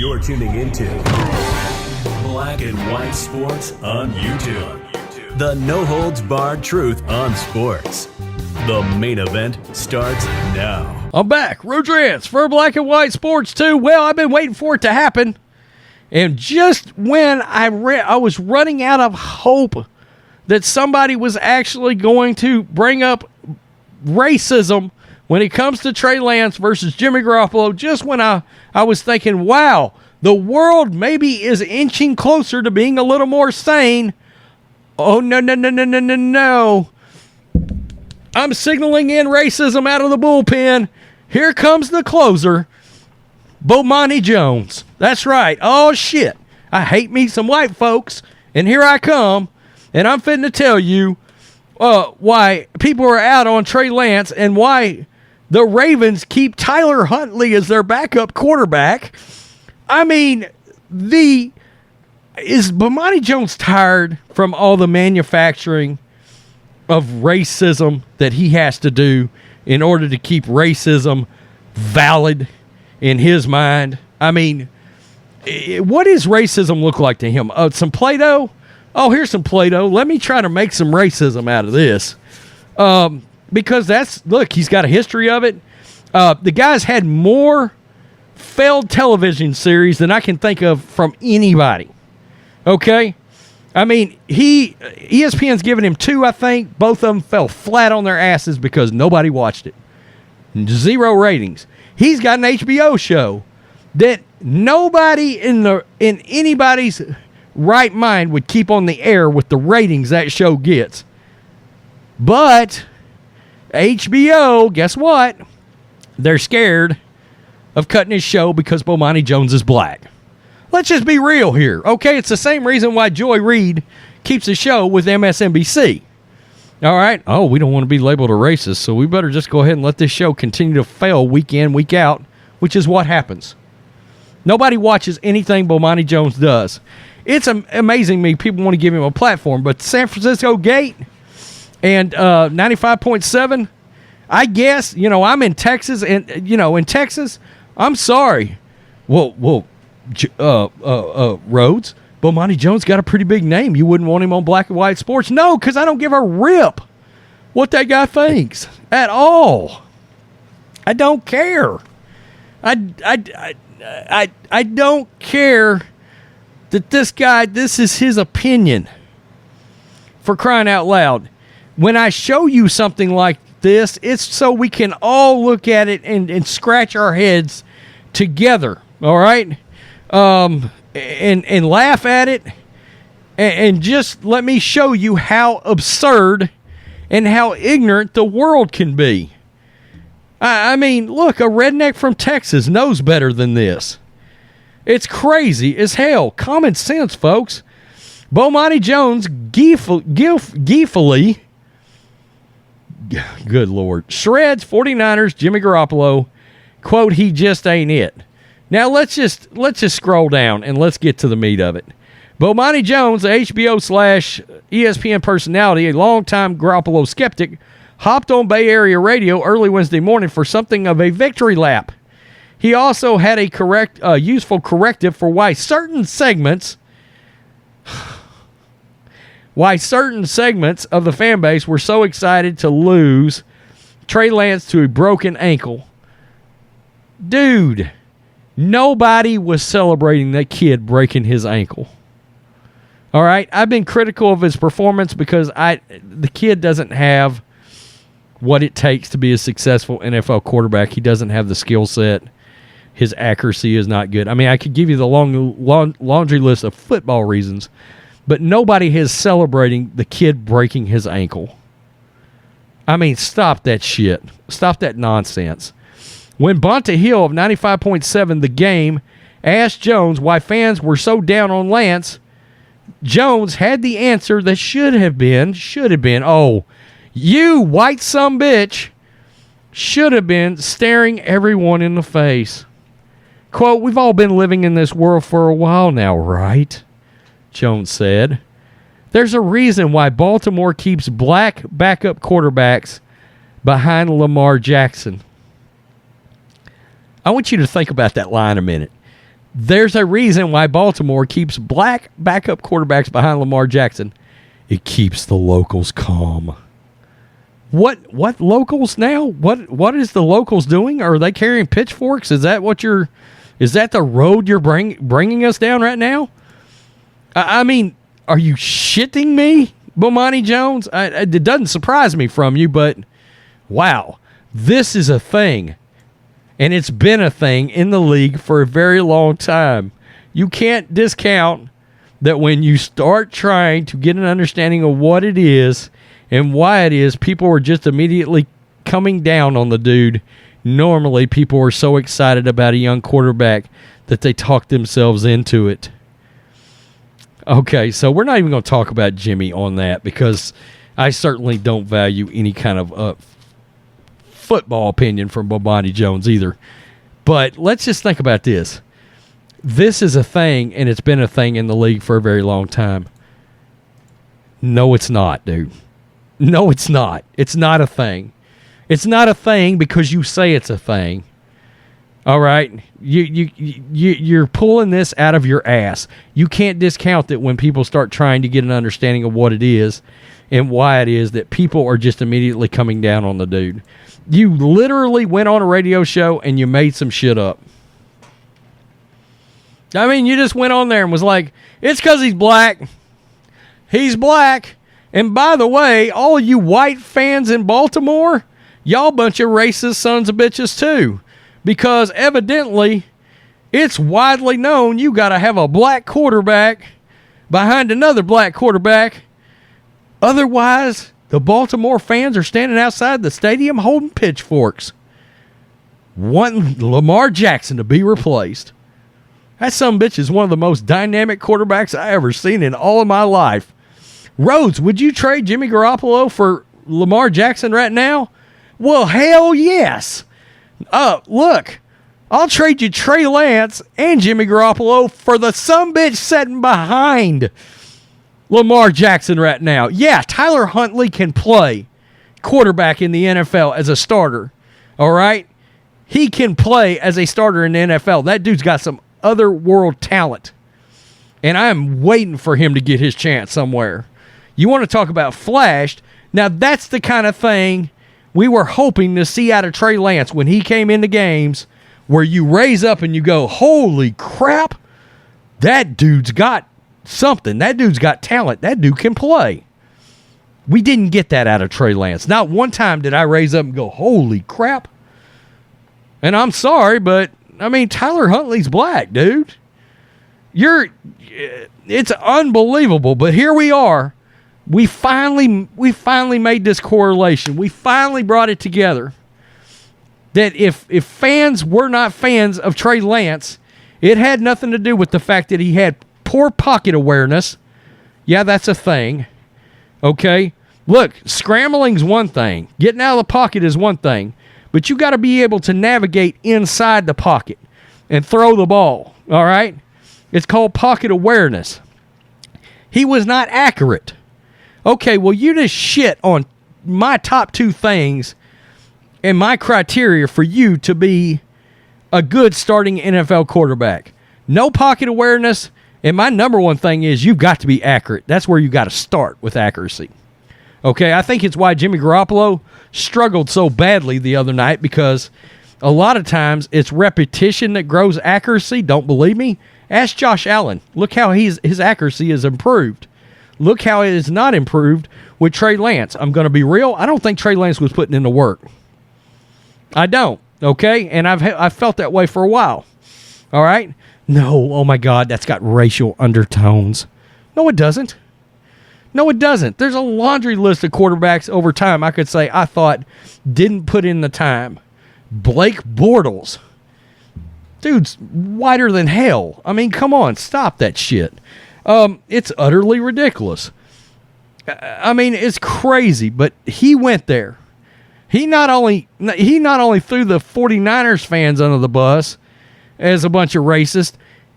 You're tuning into Black and White Sports on YouTube. The no-holds-barred truth on sports. The main event starts now. I'm back. Rodriguez for Black and White Sports 2. Well, I've been waiting for it to happen. And just when I was running out of hope that somebody was actually going to bring up racism when it comes to Trey Lance versus Jimmy Garoppolo, just when I was thinking, wow, the world maybe is inching closer to being a little more sane. Oh, no. I'm signaling in racism out of the bullpen. Here comes the closer, Bomani Jones. That's right. Oh, shit. I hate me some white folks, and here I come, and I'm fitting to tell you why people are out on Trey Lance and why the Ravens keep Tyler Huntley as their backup quarterback. I mean, is Bomani Jones tired from all the manufacturing of racism that he has to do in order to keep racism valid in his mind? I mean, what does racism look like to him? Some Play-Doh? Oh, here's some Play-Doh. Let me try to make some racism out of this. Because he's got a history of it. The guy's had more failed television series than I can think of from anybody. Okay? I mean, ESPN's given him 2, I think. Both of them fell flat on their asses because nobody watched it. 0 ratings. He's got an HBO show that nobody in anybody's right mind would keep on the air with the ratings that show gets. But HBO, guess what? They're scared of cutting his show because Bomani Jones is black. Let's just be real here, okay? It's the same reason why Joy Reid keeps the show with MSNBC. All right? Oh, we don't want to be labeled a racist, so we better just go ahead and let this show continue to fail week in, week out, which is what happens. Nobody watches anything Bomani Jones does. It's amazing me. People want to give him a platform, but San Francisco Gate and 95.7, I guess, I'm in Texas, and, in Texas, I'm sorry. Well, Rhodes, Bomani Jones got a pretty big name. You wouldn't want him on Black and White Sports? No, because I don't give a rip what that guy thinks at all. I don't care. I don't care that this is his opinion, for crying out loud. When I show you something like this, it's so we can all look at it and scratch our heads together, all right? And laugh at it, and just let me show you how absurd and how ignorant the world can be. I mean, look, a redneck from Texas knows better than this. It's crazy as hell. Common sense, folks. Bomani Jones gleefully, good Lord, shreds 49ers Jimmy Garoppolo. Quote, he just ain't it. Now let's just scroll down and let's get to the meat of it. Bomani Jones, a HBO/ESPN personality, a longtime Garoppolo skeptic, hopped on Bay Area radio early Wednesday morning for something of a victory lap. He also had a useful corrective for why certain segments of the fan base were so excited to lose Trey Lance to a broken ankle. Dude, nobody was celebrating that kid breaking his ankle. All right? I've been critical of his performance because the kid doesn't have what it takes to be a successful NFL quarterback. He doesn't have the skill set. His accuracy is not good. I mean, I could give you the long laundry list of football reasons, but nobody is celebrating the kid breaking his ankle. I mean, stop that shit. Stop that nonsense. When Bonta Hill of 95.7 The Game asked Jones why fans were so down on Lance, Jones had the answer that should have been, oh, you white sumbitch, should have been staring everyone in the face. Quote, we've all been living in this world for a while now, right? Jones said. There's a reason why Baltimore keeps black backup quarterbacks behind Lamar Jackson. I want you to think about that line a minute. There's a reason why Baltimore keeps black backup quarterbacks behind Lamar Jackson. It keeps the locals calm. What locals now? What is the locals doing? Are they carrying pitchforks? Is that the road you're bringing us down right now? I mean, are you shitting me, Bomani Jones? It doesn't surprise me from you, but wow, this is a thing. And it's been a thing in the league for a very long time. You can't discount that when you start trying to get an understanding of what it is and why it is, people are just immediately coming down on the dude. Normally, people are so excited about a young quarterback that they talk themselves into it. Okay, so we're not even going to talk about Jimmy on that because I certainly don't value any kind of football opinion from Bomani Jones either. But let's just think about this. This is a thing, and it's been a thing in the league for a very long time. No, it's not, dude. No, it's not. It's not a thing. It's not a thing because you say it's a thing. All right? You're pulling this out of your ass. You can't discount that when people start trying to get an understanding of what it is and why it is that people are just immediately coming down on the dude. You literally went on a radio show and you made some shit up. I mean, you just went on there and was like, it's because he's black. He's black. And by the way, all you white fans in Baltimore, y'all bunch of racist sons of bitches too. Because evidently, it's widely known you got to have a black quarterback behind another black quarterback. Otherwise, the Baltimore fans are standing outside the stadium holding pitchforks, wanting Lamar Jackson to be replaced. That sumbitch is one of the most dynamic quarterbacks I ever seen in all of my life. Rhodes, would you trade Jimmy Garoppolo for Lamar Jackson right now? Well, hell yes. Look, I'll trade you Trey Lance and Jimmy Garoppolo for the sumbitch sitting behind Lamar Jackson right now. Yeah, Tyler Huntley can play quarterback in the NFL as a starter. All right? He can play as a starter in the NFL. That dude's got some other world talent. And I'm waiting for him to get his chance somewhere. You want to talk about flashed? Now, that's the kind of thing we were hoping to see out of Trey Lance when he came into games where you raise up and you go, holy crap, that dude's got something. That dude's got talent. That dude can play. We didn't get that out of Trey Lance. Not one time did I raise up and go, holy crap. And I'm sorry, but, I mean, Tyler Huntley's black, dude. It's unbelievable, but here we are. We finally made this correlation. We finally brought it together. That if fans were not fans of Trey Lance, it had nothing to do with the fact that he had poor pocket awareness. Yeah, that's a thing. Okay? Look, scrambling's one thing. Getting out of the pocket is one thing. But you got to be able to navigate inside the pocket and throw the ball. All right? It's called pocket awareness. He was not accurate. Okay, well, you just shit on my top two things and my criteria for you to be a good starting NFL quarterback. No pocket awareness, and my number one thing is you've got to be accurate. That's where you got to start with accuracy. Okay, I think it's why Jimmy Garoppolo struggled so badly the other night, because a lot of times it's repetition that grows accuracy. Don't believe me? Ask Josh Allen. Look how his accuracy is improved. Look how it is not improved with Trey Lance. I'm going to be real. I don't think Trey Lance was putting in the work. I don't. Okay? And I've felt that way for a while. All right? No, oh my God, that's got racial undertones. No, it doesn't. No, it doesn't. There's a laundry list of quarterbacks over time I could say I thought didn't put in the time. Blake Bortles. Dude's whiter than hell. I mean, come on, stop that shit. It's utterly ridiculous. I mean, it's crazy, but he went there. He not only threw the 49ers fans under the bus as a bunch of racists,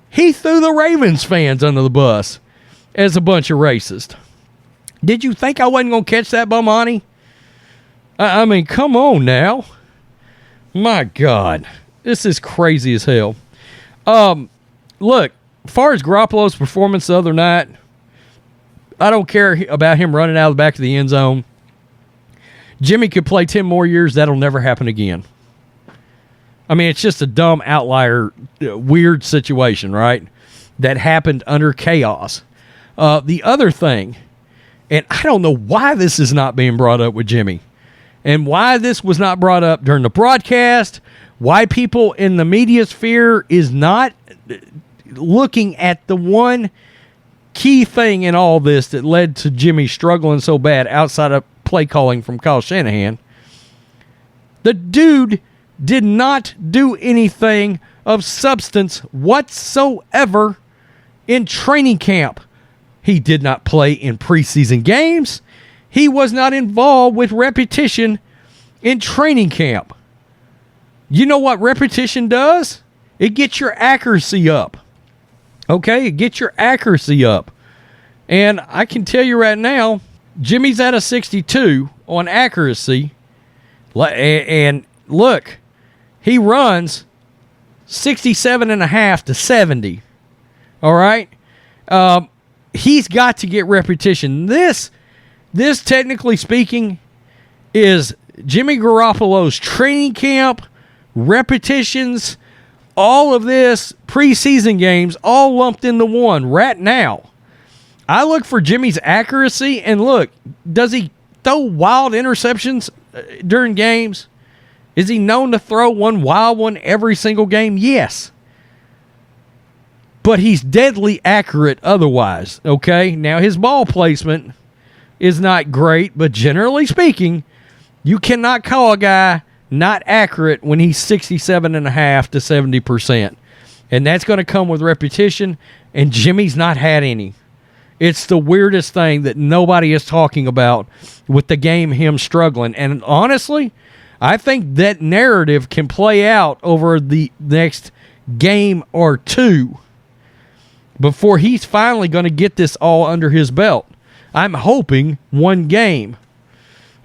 he threw the Ravens fans under the bus as a bunch of racists. Did you think I wasn't going to catch that, Bomani? I mean, come on now. My God. This is crazy as hell. look, as far as Garoppolo's performance the other night, I don't care about him running out of the back of the end zone. Jimmy could play 10 more years. That'll never happen again. I mean, it's just a dumb outlier, weird situation, right? That happened under chaos. The other thing, and I don't know why this is not being brought up with Jimmy, and why this was not brought up during the broadcast, why people in the media sphere is not looking at the one key thing in all this that led to Jimmy struggling so bad outside of play calling from Kyle Shanahan. The dude did not do anything of substance whatsoever in training camp. He did not play in preseason games. He was not involved with repetition in training camp. You know what repetition does? It gets your accuracy up. Okay? It gets your accuracy up. And I can tell you right now, Jimmy's at a 62 on accuracy. And look, he runs 67.5 to 70. All right? He's got to get repetition. This, technically speaking, is Jimmy Garoppolo's training camp, repetitions, all of this, preseason games, all lumped into one right now. I look for Jimmy's accuracy, and look, does he throw wild interceptions during games? Is he known to throw one wild one every single game? Yes. But he's deadly accurate otherwise, okay? Now, his ball placement is not great, but generally speaking, you cannot call a guy not accurate when he's 67.5 to 70%. And that's going to come with repetition, and Jimmy's not had any. It's the weirdest thing that nobody is talking about with the game, him struggling. And honestly, I think that narrative can play out over the next game or two before he's finally going to get this all under his belt. I'm hoping one game.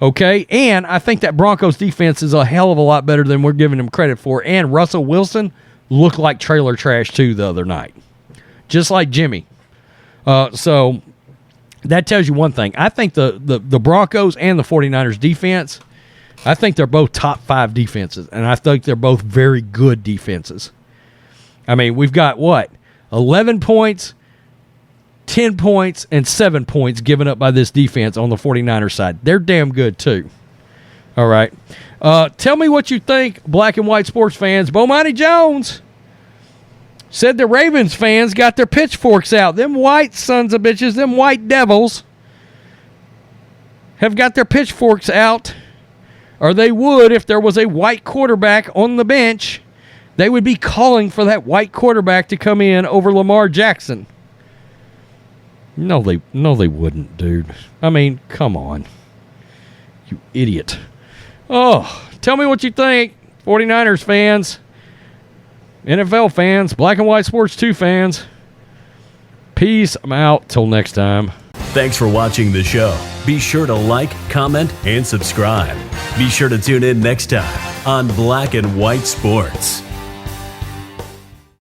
Okay? And I think that Broncos defense is a hell of a lot better than we're giving him credit for. And Russell Wilson looked like trailer trash too the other night. Just like Jimmy. So that tells you one thing. I think the Broncos and the 49ers defense, I think they're both top 5 defenses. And I think they're both very good defenses. I mean, we've got what? 11 points, 10 points, and 7 points given up by this defense on the 49ers side. They're damn good, too. All right. Tell me what you think, black and white sports fans. Bomani Jones said the Ravens fans got their pitchforks out. Them white sons of bitches, them white devils, have got their pitchforks out, or they would if there was a white quarterback on the bench. They would be calling for that white quarterback to come in over Lamar Jackson. No, they wouldn't, dude. I mean, come on. You idiot. Oh, tell me what you think, 49ers fans, NFL fans, Black and White Sports 2 fans. Peace. I'm out. Till next time. Thanks for watching the show. Be sure to like, comment, and subscribe. Be sure to tune in next time on Black and White Sports.